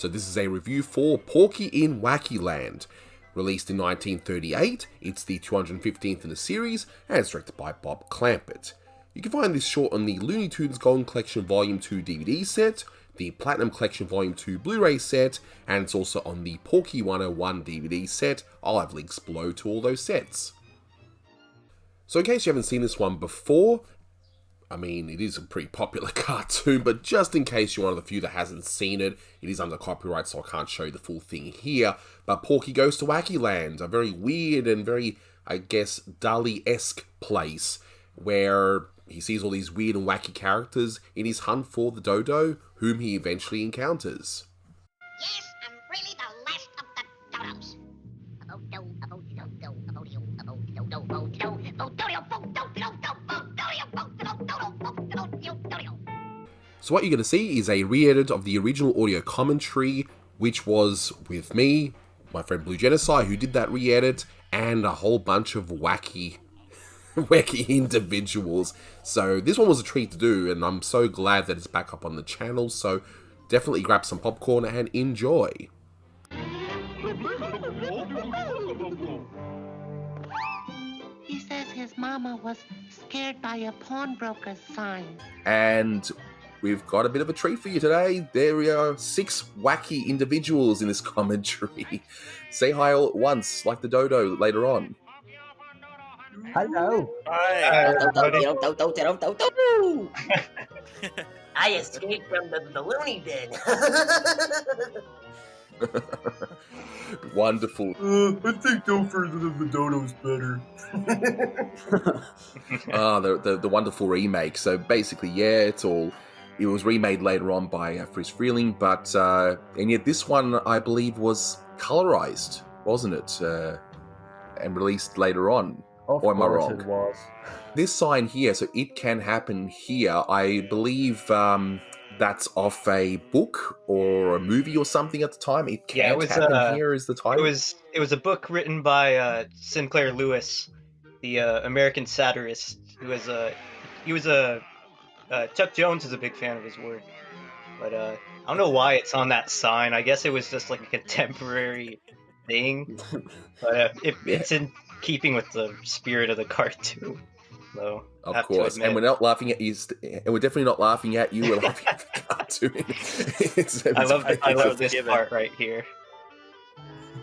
So this is a review for Porky in Wacky Land. Released in 1938, it's the 215th in the series, and it's directed by Bob Clampett. You can find this short on the Looney Tunes Golden Collection Volume 2 DVD set, the Platinum Collection Volume 2 Blu-ray set, and it's also on the Porky 101 DVD set. I'll have links below to all those sets. So in case you haven't seen this one before, I mean, it is a pretty popular cartoon, but just in case you're one of the few that hasn't seen it, it is under copyright, so I can't show you the full thing here. But Porky goes to Wacky Land, a very weird and very, I guess, Dali-esque place, where he sees all these weird and wacky characters in his hunt for the Dodo, whom he eventually encounters. Yes, I'm really the last of the Dodos. So what you're going to see is a re-edit of the original audio commentary, which was with me, my friend Blugenesi, who did that re-edit, and a whole bunch of wacky individuals. So this one was a treat to do, and I'm so glad that it's back up on the channel, so definitely grab some popcorn and enjoy. He says his mama was scared by a pawnbroker's sign. And we've got a bit of a treat for you today. There are 6 wacky individuals in this commentary. Say hi all at once, like the Dodo later on. Hello. Hi. I escaped from the Looney bin. Wonderful. I think the Dodo's better. The wonderful remake. So basically, yeah, it was remade later on by Friz Freleng, but and yet this one I believe was colorized, wasn't it? And released later on. Of or am I course wrong? It was. This sign here, so It Can Happen Here, I believe that's off a book or a movie or something at the time. It Can't Happen Here is the title. It was a book written by Sinclair Lewis, the American satirist, Chuck Jones is a big fan of his work, but I don't know why it's on that sign. I guess it was just like a contemporary thing, but it's in keeping with the spirit of the cartoon. So, of course, and we're not laughing at you, and we're definitely not laughing at you. We're laughing at the cartoon. I love this part right here.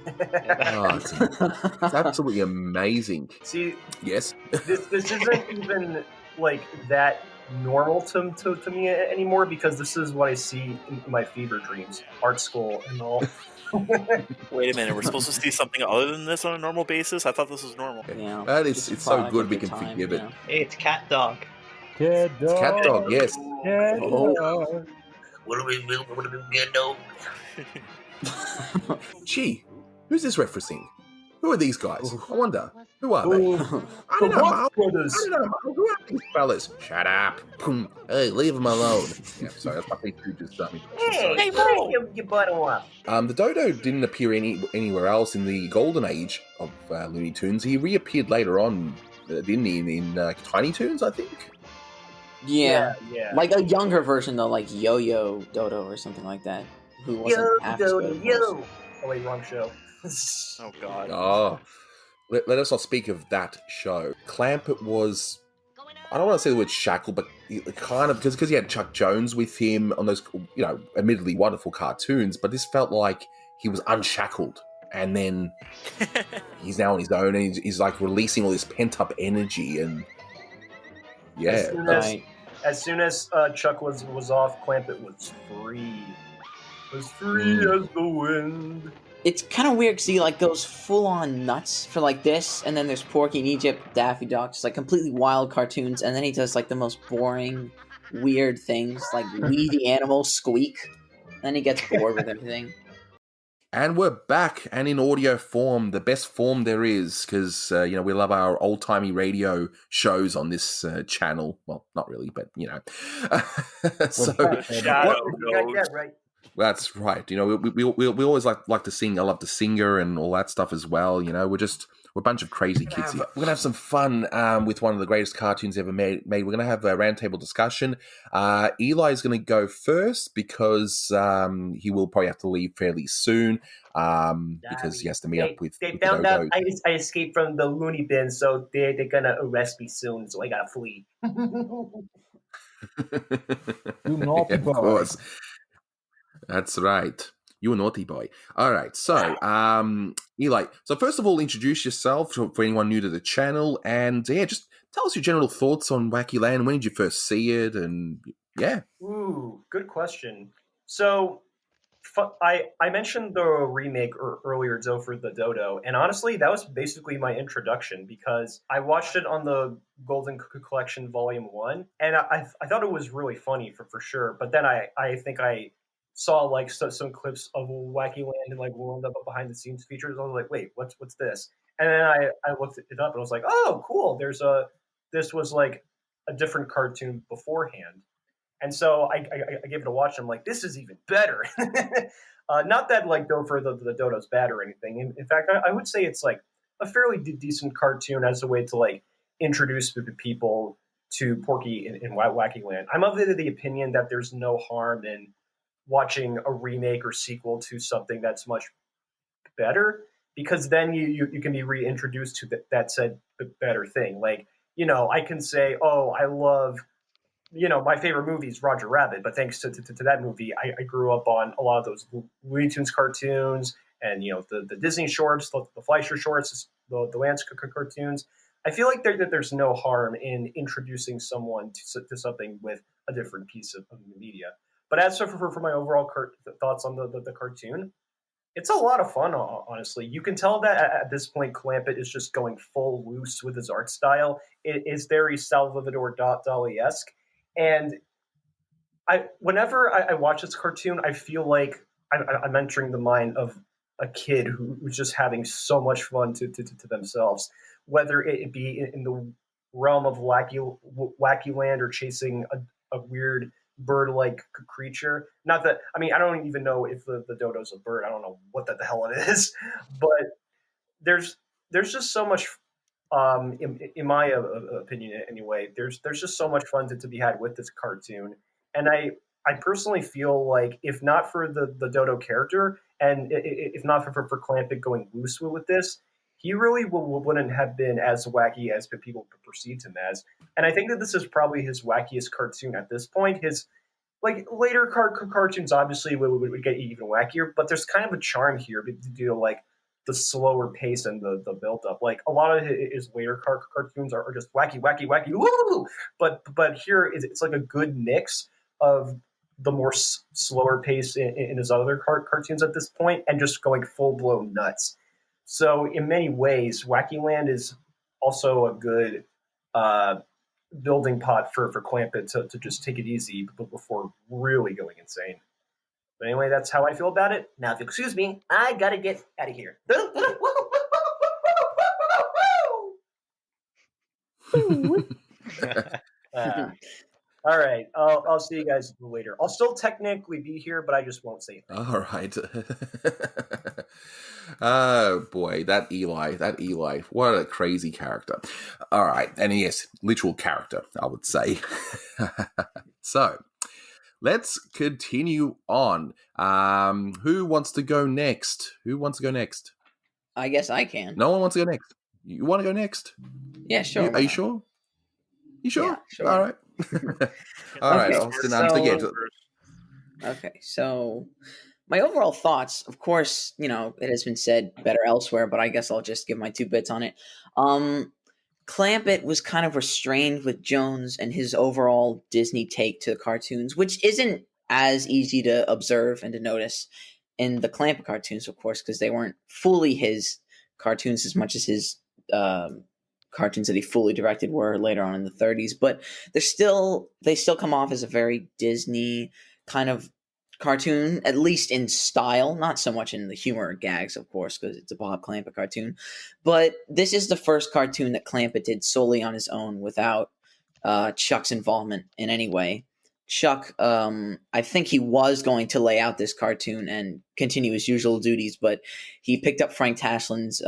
It's absolutely amazing. See, yes, this isn't even like that normal to me anymore, because this is what I see in my fever dreams, art school and all. Wait a minute, we're supposed to see something other than this on a normal basis? I thought this was normal. Yeah, but it's so good we can forgive it. Hey, it's Cat Dog. Cat Dog. It's Cat Dog, yes. Cat Dog. What do we do, Cat Dog? Gee, who's this referencing? Who are these guys? I wonder. Who are they? I don't know, Mal. Who are these fellas? Shut up. Hey, leave them alone. Yeah, sorry, that's my P2 just done. Hey, you button up. The Dodo didn't appear anywhere else in the golden age of Looney Tunes. He reappeared later on, didn't he, in Tiny Toons, I think? Yeah. Yeah. Like a younger version, though, like Yo-Yo Dodo or something like that. Who wasn't half as good, of course. Oh, wait, wrong show. Oh, God. Oh. Let us not speak of that show. Clampett was, I don't want to say the word shackled, but kind of, because he had Chuck Jones with him on those, admittedly wonderful cartoons, but this felt like he was unshackled. And then he's now on his own, and he's like releasing all this pent-up energy, and yeah. As soon as Chuck was off, Clampett was free. As free as the wind. It's kind of weird because he like goes full on nuts for like this, and then there's Porky in Egypt, Daffy Duck, just like completely wild cartoons, and then he does like the most boring, weird things like We the Animal Squeak. Then he gets bored with everything. And we're back, and in audio form, the best form there is, because we love our old-timey radio shoys on this channel. Well, not really, but so Right. That's right. We always like to sing. I love the singer and all that stuff as well. We're just We're a bunch of crazy kids here. We're going to have some fun with one of the greatest cartoons ever made. We're going to have a roundtable discussion. Eli's going to go first because he will probably have to leave fairly soon because he has to meet up with They with found the out Dodo. I escaped from the loony bin, so they're gonna arrest me soon, so I gotta flee. You naughty Of boy. course. That's right. You a naughty boy. All right. So, Eli, so first of all, introduce yourself for anyone new to the channel. And just tell us your general thoughts on Wacky Land. When did you first see it? And yeah. Ooh, good question. So, I mentioned the remake earlier, Joe, for the Dodo, and honestly, that was basically my introduction because I watched it on the Golden Collection Volume 1, and I thought it was really funny for sure, but then I think I saw like some clips of Wacky Land and like one of the behind the scenes features. I was like, wait, what's this? And then I looked it up and I was like, oh, cool. This was like a different cartoon beforehand. And so I gave it a watch. And I'm like, this is even better. Not that like Go for the Dodo's bad or anything. In fact, I would say it's like a fairly decent cartoon as a way to like introduce people to Porky in Wacky Land. I'm of the opinion that there's no harm in watching a remake or sequel to something that's much better, because then you can be reintroduced to that said better thing. Like, I can say, oh, I love my favorite movie is Roger Rabbit, but thanks to that movie, I grew up on a lot of those Looney Tunes cartoons and, the Disney shorts, the Fleischer shorts, the Lance cartoons. I feel like there's no harm in introducing someone to something with a different piece of media. But as for my overall thoughts on the cartoon, it's a lot of fun, honestly. You can tell that at this point, Clampett is just going full loose with his art style. It is very Salvador Dali-esque. And whenever I watch this cartoon, I feel like I'm entering the mind of a kid who's just having so much fun to themselves, whether it be in the realm of Wacky Land or chasing a weird bird-like creature. Not that, I don't even know if the Dodo's a bird. I don't know what the hell it is, but there's just so much. In my opinion, anyway, there's just so much fun to be had with this cartoon, and I personally feel like if not for the Dodo character, and if not for Clampett going loose with this, he really wouldn't have been as wacky as people perceived him as. And I think that this is probably his wackiest cartoon at this point. His like later cartoons obviously would get even wackier, but there's kind of a charm here due to like the slower pace and the build up. Like a lot of his later cartoons are just wacky, woo! But here it's like a good mix of the more slower pace in his other cartoons at this point, and just going full blown nuts. So in many ways, Wacky Land is also a good building pot for Clampett to just take it easy before really going insane. But anyway, that's how I feel about it. Now, if you excuse me, I gotta get out of here. All right, I'll see you guys later. I'll still technically be here, but I just won't say anything. All right. Oh boy, that Eli, what a crazy character. All right, and yes, literal character, I would say. So, let's continue on. Who wants to go next? I guess I can. No one wants to go next. You want to go next? Yeah, sure. Are you sure? You sure? Yeah, sure. All right. All right, Okay, Austin. Okay, so my overall thoughts, of course, it has been said better elsewhere, but I guess I'll just give my 2 bits on it. Clampett was kind of restrained with Jones and his overall Disney take to the cartoons, which isn't as easy to observe and to notice in the Clampett cartoons, of course, because they weren't fully his cartoons as much as his cartoons that he fully directed were later on in the 30s. But they still come off as a very Disney kind of cartoon, at least in style, not so much in the humor or gags, of course, because it's a Bob Clampett cartoon. But this is the first cartoon that Clampett did solely on his own without Chuck's involvement in any way. Chuck, I think he was going to lay out this cartoon and continue his usual duties, but he picked up Frank Tashlin's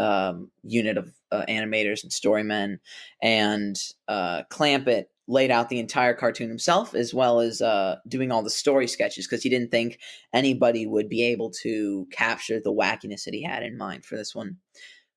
unit of animators and storymen, and Clampett laid out the entire cartoon himself, as well as doing all the story sketches, because he didn't think anybody would be able to capture the wackiness that he had in mind for this one.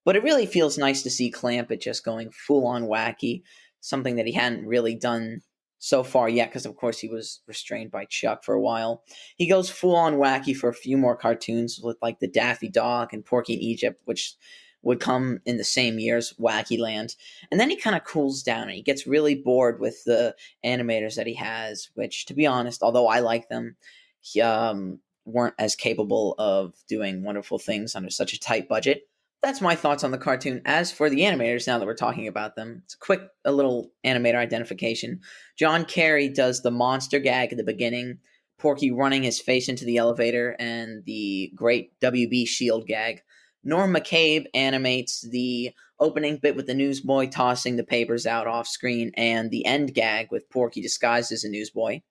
But it really feels nice to see Clampett just going full-on wacky, something that he hadn't really done so far yet, because of course he was restrained by Chuck for a while. He goes full-on wacky for a few more cartoons with like the Daffy Dog and Porky in Egypt, which would come in the same year as Wacky Land. And then he kind of cools down and he gets really bored with the animators that he has, which, to be honest, although I like them, he, weren't as capable of doing wonderful things under such a tight budget. That's my thoughts on the cartoon. As for the animators, now that we're talking about them, it's a little animator identification. John Carey does the monster gag at the beginning, Porky running his face into the elevator, and the great WB Shield gag. Norm McCabe animates the opening bit with the newsboy tossing the papers out off screen, and the end gag with Porky disguised as a newsboy.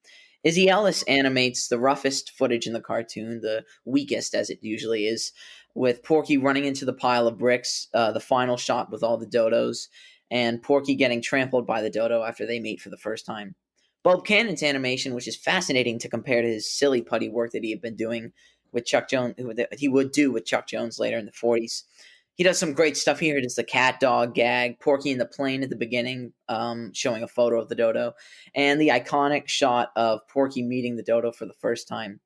Izzy Ellis animates the roughest footage in the cartoon, the weakest as it usually is, with Porky running into the pile of bricks, the final shot with all the dodos, and Porky getting trampled by the dodo after they meet for the first time. Bob Cannon's animation, which is fascinating to compare to his silly putty work that he had been doing with Chuck Jones, that he would do with Chuck Jones later in the 40s. He does some great stuff here. It is the cat dog gag, Porky in the plane at the beginning, showing a photo of the dodo, and the iconic shot of Porky meeting the dodo for the first time.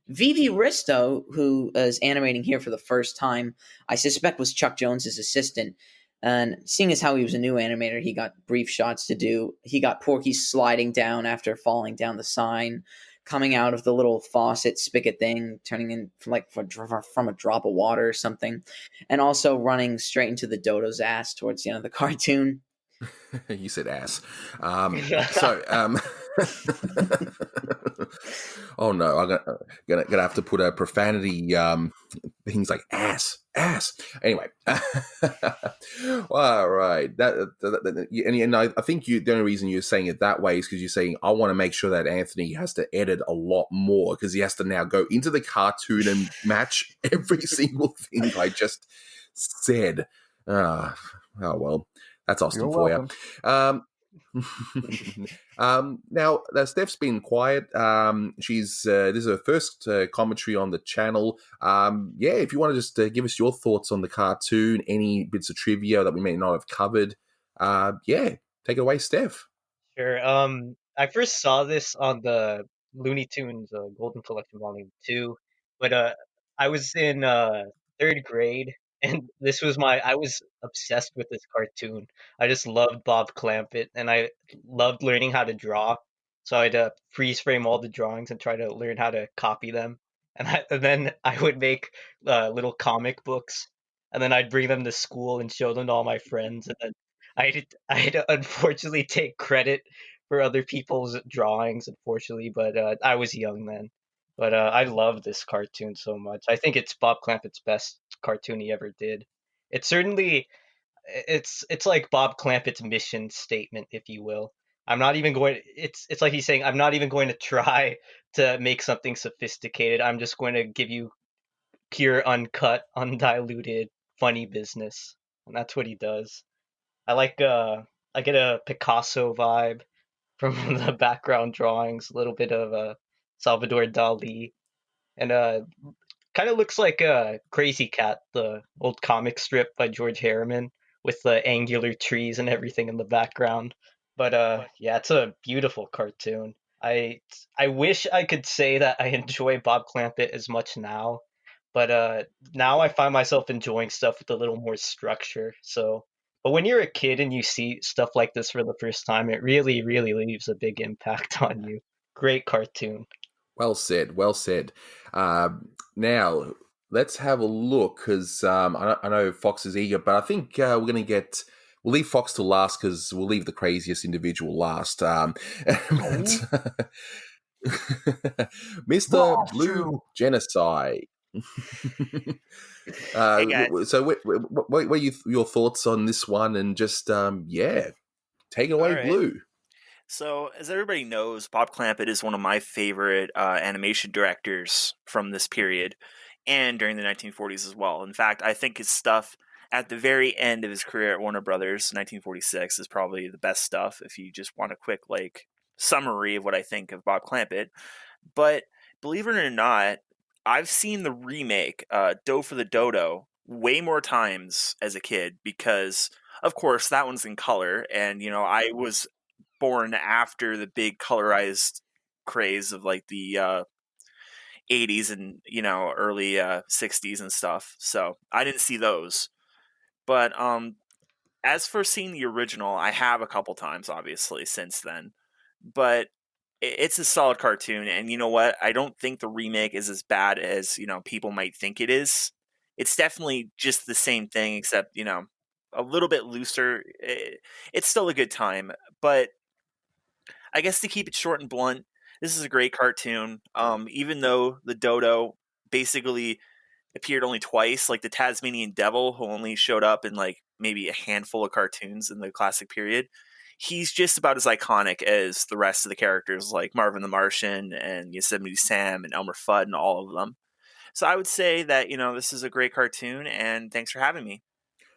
Vivi Risto, who is animating here for the first time, I suspect was Chuck Jones's assistant. And seeing as how he was a new animator, he got brief shots to do. He got Porky sliding down after falling down the sign, coming out of the little faucet spigot thing, turning in from a drop of water or something, and also running straight into the dodo's ass towards the end of the cartoon. You said ass. Oh no, I'm gonna have to put a profanity things like ass. Anyway, all right. And I think the only reason you're saying it that way is because you're saying I want to make sure that Anthony has to edit a lot more because he has to now go into the cartoon and match every single thing I just said. Oh well. That's Austin for you. Now, Steph's been quiet. This is her first commentary on the channel. If you want to just give us your thoughts on the cartoon, any bits of trivia that we may not have covered, take it away, Steph. Sure. I first saw this on the Looney Tunes Golden Collection Volume 2, but I was in third grade, and I was obsessed with this cartoon. I just loved Bob Clampett, and I loved learning how to draw. So I'd freeze frame all the drawings and try to learn how to copy them. And then I would make little comic books, and then I'd bring them to school and show them to all my friends. And then I'd unfortunately take credit for other people's drawings, unfortunately, but I was young then. But I love this cartoon so much. I think it's Bob Clampett's best cartoon he ever did. It's certainly it's like Bob Clampett's mission statement, if you will. I'm not even going. It's like he's saying, I'm not even going to try to make something sophisticated. I'm just going to give you pure, uncut, undiluted, funny business, and that's what he does. I get a Picasso vibe from the background drawings, a little bit of Salvador Dali, and kind of looks like a Crazy Cat, the old comic strip by George Harriman, with the angular trees and everything in the background. But it's a beautiful cartoon. I wish I could say that I enjoy Bob Clampett as much now, but now I find myself enjoying stuff with a little more structure. But when you're a kid and you see stuff like this for the first time, it really, really leaves a big impact on you. Great cartoon. Well said. Now, let's have a look, because I know Fox is eager, but I think we'll leave Fox to last, because we'll leave the craziest individual last. Mr. Blue Genocide. Hey guys. So what are your thoughts on this one? And just, take it away, All right. Blue. So, as everybody knows, Bob Clampett is one of my favorite animation directors from this period and during the 1940s as well. In fact, I think his stuff at the very end of his career at Warner Brothers, 1946, is probably the best stuff if you just want a quick summary of what I think of Bob Clampett. But believe it or not, I've seen the remake, Do for the Dodo, way more times as a kid because, of course, that one's in color, and I was born after the big colorized craze of the 80s and early 60s and stuff. So I didn't see those. But as for seeing the original, I have a couple times, obviously, since then. But it's a solid cartoon, and you know what? I don't think the remake is as bad as people might think it is. It's definitely just the same thing, except a little bit looser. It's still a good time, but I guess to keep it short and blunt, this is a great cartoon. Even though the Dodo basically appeared only twice, like the Tasmanian Devil, who only showed up in maybe a handful of cartoons in the classic period, he's just about as iconic as the rest of the characters like Marvin the Martian and Yosemite Sam and Elmer Fudd and all of them. So I would say that, this is a great cartoon, and thanks for having me.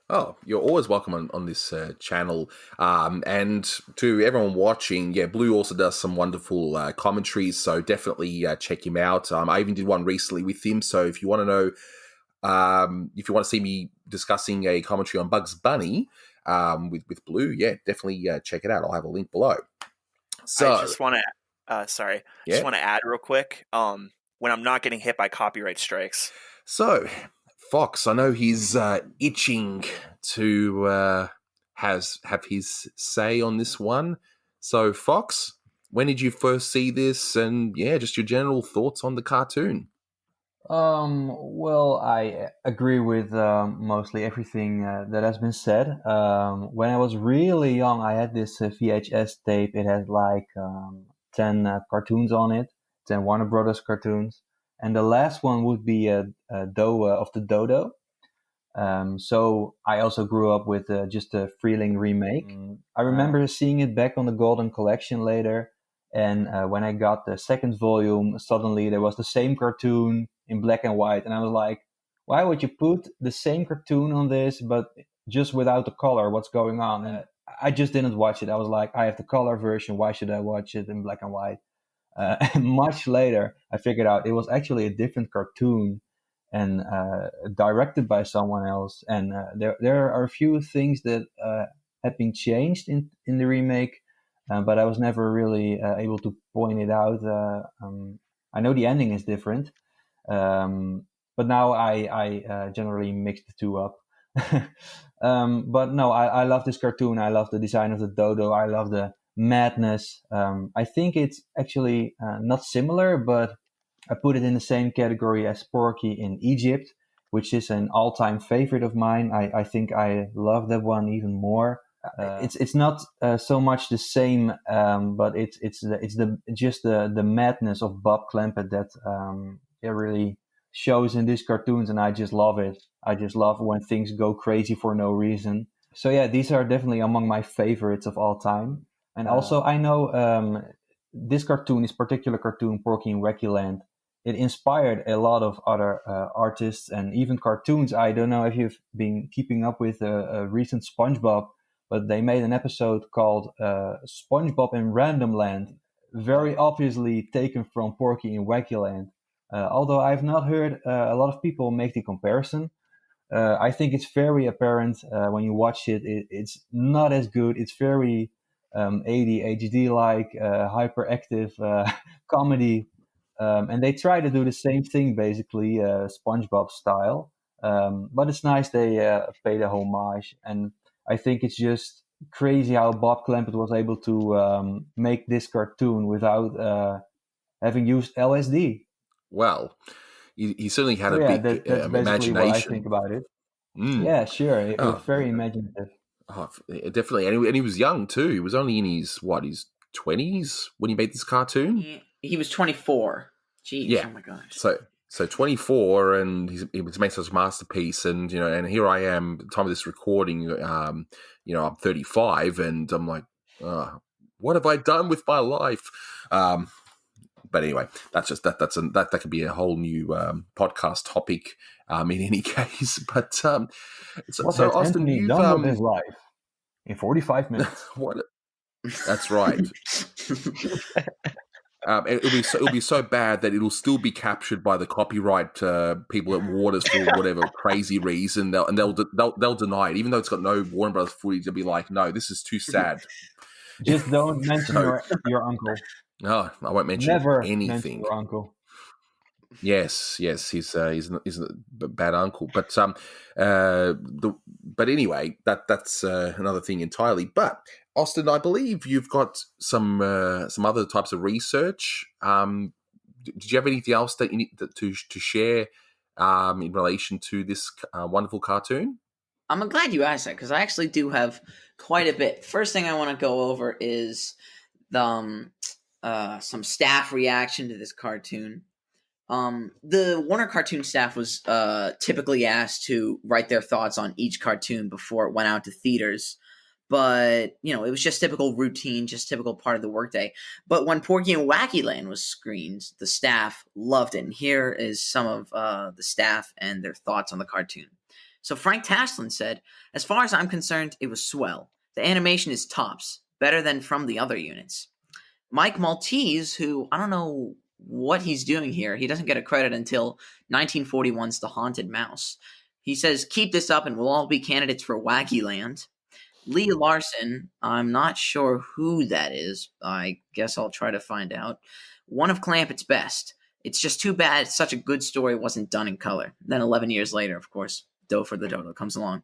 Oh, you're always welcome on this channel. And to everyone watching, Blue also does some wonderful commentaries, so definitely check him out. I even did one recently with him, so if you want to know, if you want to see me discussing a commentary on Bugs Bunny with Blue, definitely check it out. I'll have a link below. So I just want to, just want to add real quick, when I'm not getting hit by copyright strikes. So, Fox, I know he's itching to have his say on this one. So, Fox, when did you first see this? And just your general thoughts on the cartoon. Well, I agree with mostly everything that has been said. When I was really young, I had this VHS tape. It had 10 cartoons on it, 10 Warner Brothers cartoons. And the last one would be Do of the Dodo. So I also grew up with just a Freeling remake. I remember seeing it back on the Golden Collection later. And when I got the second volume, suddenly there was the same cartoon in black and white. And I was like, why would you put the same cartoon on this, but just without the color? What's going on? And I just didn't watch it. I was like, I have the color version. Why should I watch it in black and white? And much later, I figured out it was actually a different cartoon and directed by someone else. And there are a few things that have been changed in the remake, but I was never really able to point it out. I know the ending is different, but now I generally mix the two up. But no, I love this cartoon. I love the design of the Dodo. I love the madness. I think it's actually not similar, but I put it in the same category as Porky in Egypt, which is an all-time favorite of mine. I think I love that one even more. It's not so much the same, but it's the madness of Bob Clampett that it really shows in these cartoons, and I just love it. I just love when things go crazy for no reason. So these are definitely among my favorites of all time. And also, I know this particular cartoon, Porky in Wackyland, it inspired a lot of other artists and even cartoons. I don't know if you've been keeping up with a recent SpongeBob, but they made an episode called SpongeBob in Random Land, very obviously taken from Porky in Wackyland. Although I've not heard a lot of people make the comparison. I think it's very apparent when you watch it. It's not as good. It's very ADHD-like, hyperactive comedy. And they try to do the same thing, basically, SpongeBob style. But it's nice they pay the homage. And I think it's just crazy how Bob Clampett was able to make this cartoon without having used LSD. Well, he certainly had a big that's basically imagination. what I think about it. Yeah, sure. It was very imaginative. Oh, definitely. And he was young, too. He was only in his 20s when he made this cartoon? He was 24. Jeez, oh my gosh. So 24, and he was made such a masterpiece, and and here I am, at the time of this recording, I'm 35, and I'm like, what have I done with my life? But anyway, that's just that could be a whole new podcast topic. In any case, but so What has Austin, Anthony you've done with his life in 45 minutes? what? That's right. It'll be so bad that it'll still be captured by the copyright people at Waters for whatever crazy reason. They'll deny it, even though it's got no Warner Brothers footage. They'll be like, "No, this is too sad." Just don't mention your uncle. No, I won't mention Never anything. mention your uncle. Yes, he's a bad uncle, but but anyway, that's another thing entirely. But Austin, I believe you've got some other types of research. Did you have anything else that you need to share in relation to this wonderful cartoon? I'm glad you asked that because I actually do have quite a bit. First thing I want to go over is the some staff reaction to this cartoon. The Warner cartoon staff was typically asked to write their thoughts on each cartoon before it went out to theaters. But, it was just typical routine, just typical part of the workday. But when Porky and Wacky Land was screened, the staff loved it. And here is some of the staff and their thoughts on the cartoon. So Frank Tashlin said, "As far as I'm concerned, it was swell. The animation is tops, better than from the other units." Mike Maltese, who I don't know what he's doing here, he doesn't get a credit until 1941's The Haunted Mouse. He says, "Keep this up and we'll all be candidates for Wacky Land." Lee Larson, I'm not sure who that is. I guess I'll try to find out. "One of Clampett's best. It's just too bad such a good story wasn't done in color." Then 11 years later, of course, Do for the Dodo comes along.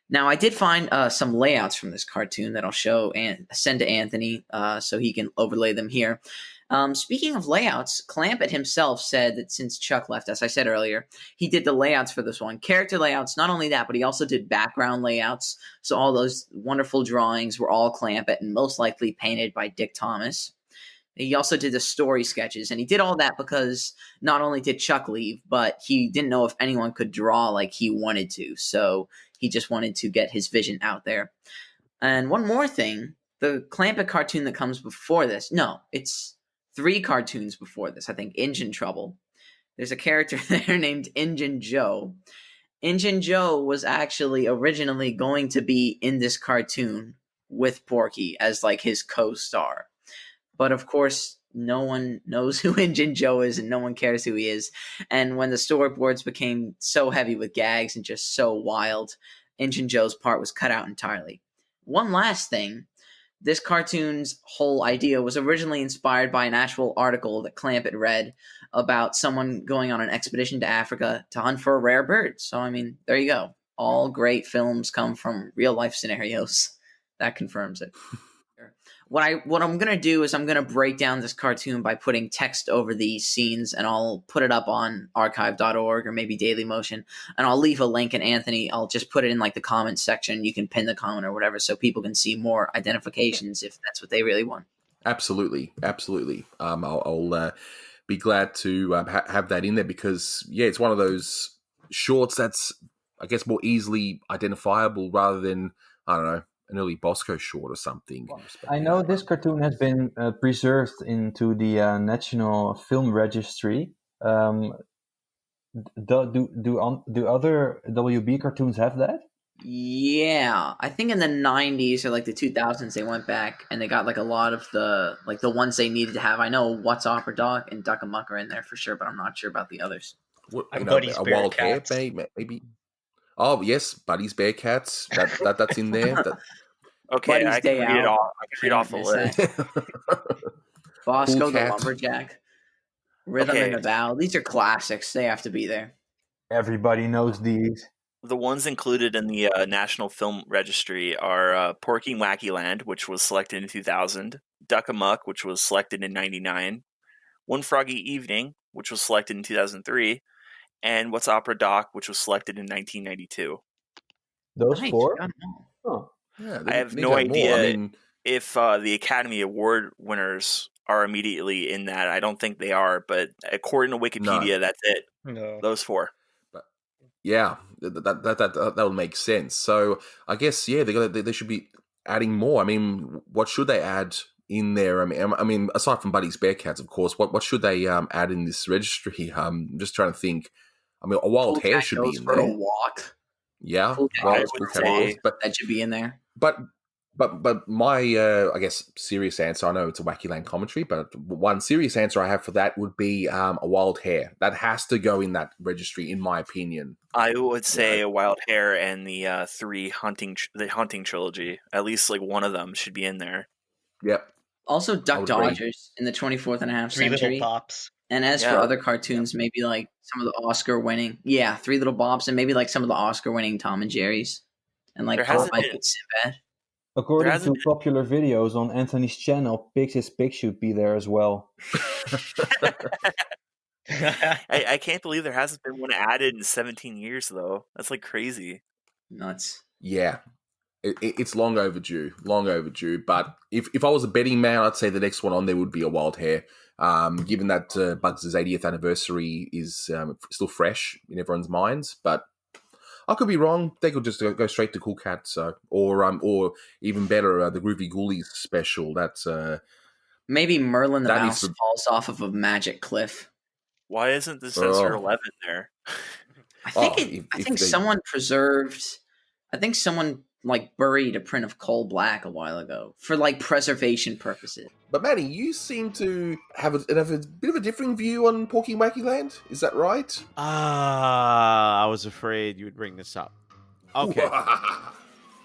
Now, I did find some layouts from this cartoon that I'll show and send to Anthony so he can overlay them here. Speaking of layouts, Clampett himself said that since Chuck left, as I said earlier, he did the layouts for this one. Character layouts, not only that, but he also did background layouts. So all those wonderful drawings were all Clampett and most likely painted by Dick Thomas. He also did the story sketches, and he did all that because not only did Chuck leave, but he didn't know if anyone could draw like he wanted to. So he just wanted to get his vision out there. And one more thing, the Clampett cartoon that comes before this, no, it's 3 cartoons before this, I think, Injun Trouble. There's a character there named Injun Joe. Injun Joe was actually originally going to be in this cartoon with Porky as like his co-star. But of course, no one knows who Injun Joe is and no one cares who he is. And when the storyboards became so heavy with gags and just so wild, Injun Joe's part was cut out entirely. One last thing, this cartoon's whole idea was originally inspired by an actual article that Clampett read about someone going on an expedition to Africa to hunt for a rare bird. So, I mean, there you go. All great films come from real-life scenarios. That confirms it. What I'm going to do is I'm going to break down this cartoon by putting text over these scenes, and I'll put it up on archive.org or maybe Dailymotion, and I'll leave a link, and Anthony, I'll just put it in like the comments section. You can pin the comment or whatever so people can see more identifications if that's what they really want. Absolutely. I'll be glad to have that in there because, yeah, it's one of those shorts that's, I guess, more easily identifiable rather than, I don't know, an early Bosco short or something. I know this cartoon has been preserved into the National Film Registry. Do other WB cartoons have that? Yeah, I think in the 90s or like the 2000s they went back and they got like a lot of the ones they needed to have. I know What's Opera Doc and Duck and Muck are in there for sure, but I'm not sure about the others. Buddy's a Wild Hare, Bearcats. maybe. Oh yes, Buddy's Bearcats. That's in there. Okay, Buddy's I can Day read it Out. off. I can read off the list. Bosco Cool the Cat. Lumberjack, Rhythm Okay. and the Bow. These are classics. They have to be there. Everybody knows these. The ones included in the National Film Registry are Porky and Wacky Land, which was selected in 2000, Duck Amuck, which was selected in 99, One Froggy Evening, which was selected in 2003, and What's Opera Doc, which was selected in 1992. Those Nice. 4? I don't know. Oh. Yeah, I have they no need to have more. idea if the Academy Award winners are immediately in that. I don't think they are, but according to Wikipedia, that's it. No. Those 4. Yeah, that would make sense. So I guess they should be adding more. I mean, what should they add in there? I mean, aside from Buddy's Bearcats, of course, what should they add in this registry? I'm just trying to think. I mean, a wild Cool hare Cat should be goes in for there. a walk. Yeah, Cool Cat well, I goes would for a Cool Cat say- walk. is, but That should be in there. But my I guess serious answer. I know it's a Wacky Land commentary, but one serious answer I have for that would be a wild hare. That has to go in that registry, in my opinion. I would say a wild hare and the the hunting trilogy. At least like one of them should be in there. Yep. Also, I Duck would agree. Dodgers in the 24th and a half Three century. Little Bops. And as for Yeah. other cartoons, maybe like some of the Oscar-winning, Three Little Bops, and maybe like some of the Oscar-winning Tom and Jerry's, and like There hasn't Popeye been- and Sinbad. According hasn't to popular videos on Anthony's channel, Pigs' Pig should be there as well. I can't believe there hasn't been one added in 17 years though. That's like crazy. Nuts. Yeah. It's long overdue. But if I was a betting man, I'd say the next one on there would be a wild hare. Given that Bugs' 80th anniversary is still fresh in everyone's minds, but I could be wrong. They could just go straight to Cool Cat, or even better, the Groovy Ghoulies special. That's Maybe Merlin the That Mouse needs to- falls off of a magic cliff. Why isn't the Sensor Oh. 11 there? I think if they- someone preserved. I think someone like buried a print of Coal Black a while ago for like preservation purposes. But Manny, you seem to have a bit of a differing view on Porky and Wacky Land. Is that right? I was afraid you would bring this up. Okay.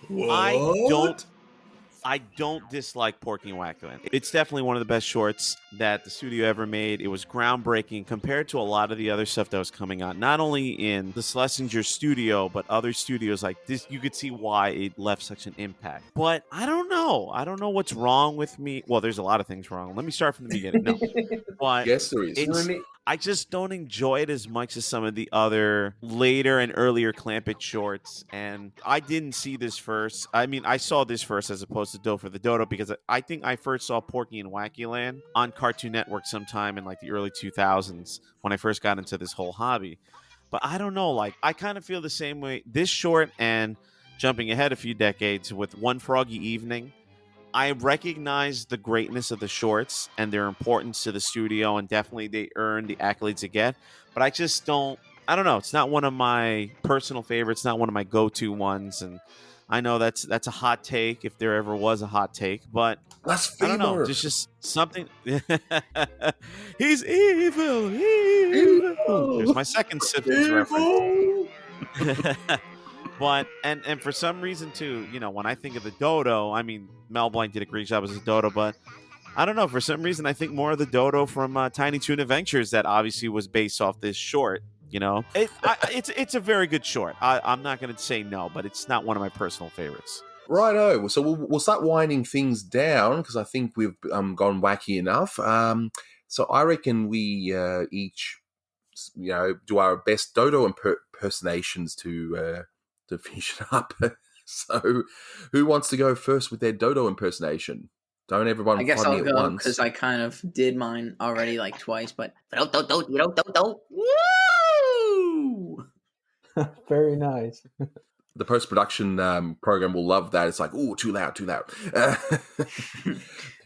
What? I don't dislike Porky and Wackyland. It's definitely one of the best shorts that the studio ever made. It was groundbreaking compared to a lot of the other stuff that was coming out, not only in the Schlesinger studio, but other studios like this. You could see why it left such an impact. But I don't know. I don't know what's wrong with me. Well, there's a lot of things wrong. Let me start from the beginning. No, but Yes, there is. I just don't enjoy it as much as some of the other later and earlier Clampett shorts. And I didn't see this first. I mean, I saw this first as opposed to Do for the Dodo because I think I first saw Porky and Wacky Land on Cartoon Network sometime in like the early 2000s when I first got into this whole hobby. But I don't know. Like, I kind of feel the same way. This short and jumping ahead a few decades with One Froggy Evening, I recognize the greatness of the shorts and their importance to the studio, and definitely they earn the accolades they get. But I just don't. I don't know. It's not one of my personal favorites. Not one of my go-to ones. And I know that's a hot take if there ever was a hot take. But I don't know. There's just something. He's evil. Evil. There's my second Simpsons reference. But and for some reason too, you know, when I think of the Dodo, I mean, Mel Blanc did a great job as a Dodo, but I don't know, for some reason I think more of the Dodo from Tiny Toon Adventures that obviously was based off this short. You know, it's a very good short. I'm not going to say no, but it's not one of my personal favorites. Righto. So we'll start winding things down because I think we've gone wacky enough. So I reckon we each, you know, do our best Dodo impersonations to finish it up. So who wants to go first with their Dodo impersonation? Don't everyone I guess flood I'll me at go once. because I kind of did mine already like twice, but woo! Very nice. The post-production program will love that. It's like, ooh, too loud.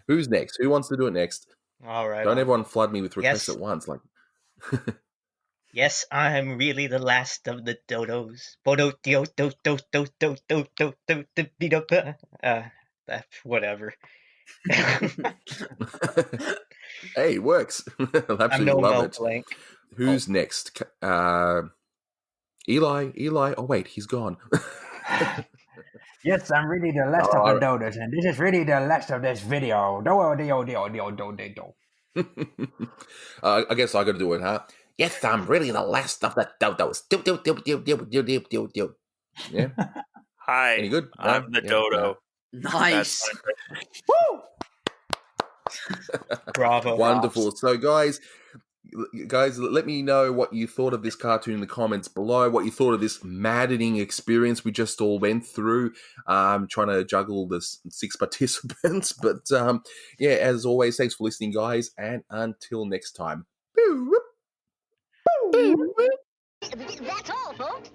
Who's next? Who wants to do it next? All right. Don't everyone flood me with requests Yes. at once. Like, Yes, I'm really the last of the dodos. Whatever. hey, it works. I'll I'm absolutely no love Mel it. Blanc. Who's next? Eli. Oh, wait, he's gone. Yes, I'm really the last of the dodos, and this is really the last of this video. I guess I got to do it, huh? Yes, I'm really the last of the dodos. Yeah. Hi, Any good? I'm the Yeah, Dodo. Nice. Woo! Bravo. Wonderful. So, guys, let me know what you thought of this cartoon in the comments below, what you thought of this maddening experience we just all went through, trying to juggle the 6 participants. But, yeah, as always, thanks for listening, guys, and until next time. That's all, folks.